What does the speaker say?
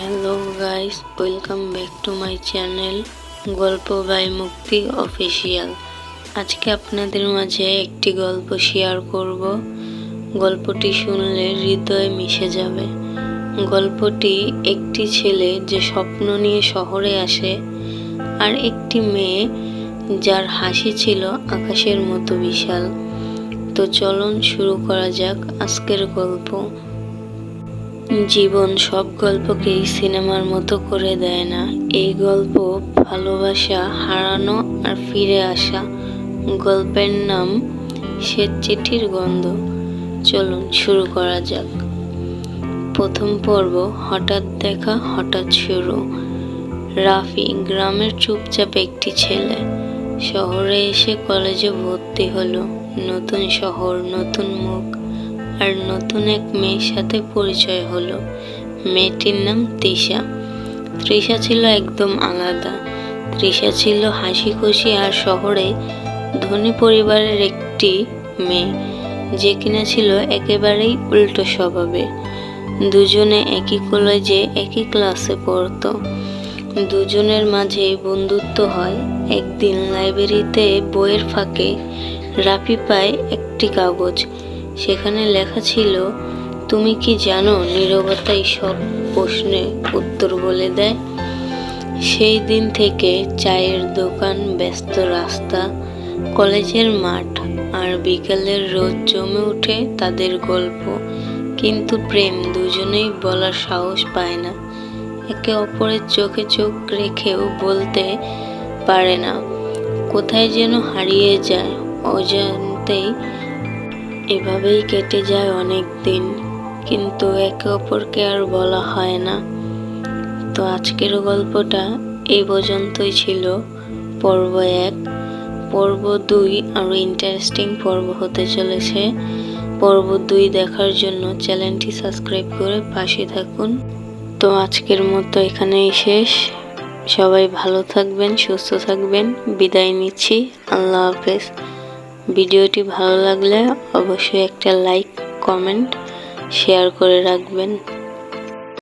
Hello guys, welcome back to my channel গল্প by মুক্তি official. আজকে আপনাদের মাঝে একটি গল্প শেয়ার করব। গল্পটি শুনলে হৃদয়ে মিশে যাবে। গল্পটি একটি ছেলে যে স্বপ্ন নিয়ে শহরে আসে, আর একটি মেয়ে যার হাসি ছিল আকাশের মতো বিশাল। তো চলুন শুরু করা যাক আজকের গল্প। জীবন সব গল্পকেই সিনেমার মতো করে দেয় না। এই গল্প ভালোবাসা, হারানো আর ফিরে আসা। গল্পের নাম শ্বেত চিঠির গন্ধ। চলুন শুরু করা যাক। প্রথম পর্ব, হঠাৎ দেখা হঠাৎ শুরু। রাফি গ্রামের চুপচাপ একটি ছেলে। শহরে এসে কলেজে ভর্তি হলো। নতুন শহর, নতুন মুখ, আর নতুন এক মেয়ের সাথে পরিচয় হলো। মেয়েটির নাম তৃষা। তৃষা ছিল একদম আলাদা। তৃষা ছিল হাসি খুশি আর শহরে ধনী পরিবারের একটি মেয়ে, যে কিনা ছিল একেবারেই উল্টো স্বভাবের। দুজনে একই কলেজে একই ক্লাসে পড়তো। দুজনের মাঝে বন্ধুত্ব হয়। একদিন লাইব্রেরিতে বইয়ের ফাঁকে রাফি পায় একটি কাগজ। সেখানে লেখা ছিল, তুমি কি জানো নীরবতাই সব প্রশ্নের উত্তর বলে দেয়। সেই দিন থেকে চায়ের দোকান, ব্যস্ত রাস্তা, কলেজের মাঠ আর বিকেলের রোদ জমে ওঠে তাদের গল্প। কিন্তু প্রেম দুজনেই বলার সাহস পায় না। একে অপরের চোখে চোখ রেখেও বলতে পারে না। কোথায় যেন হারিয়ে যায় অজান্তেই। এভাবেই কেটে যায় অনেক দিন, কিন্তু একে অপরকে আর বলা হয় না। তো আজকের গল্পটা এই পর্যন্তই ছিল। পর্ব 1। পর্ব 2 আরও ইন্টারেস্টিং পর্ব হতে চলেছে। পর্ব 2 দেখার জন্য চ্যানেলটি সাবস্ক্রাইব করে পাশে থাকুন। তো আজকের মতো এখানেই শেষ। সবাই ভালো থাকবেন, সুস্থ থাকবেন। বিদায় নিচ্ছি। আল্লাহ হাফেজ। ভিডিওটি ভালো লাগলে অবশ্যই একটা লাইক, কমেন্ট, শেয়ার করে রাখবেন।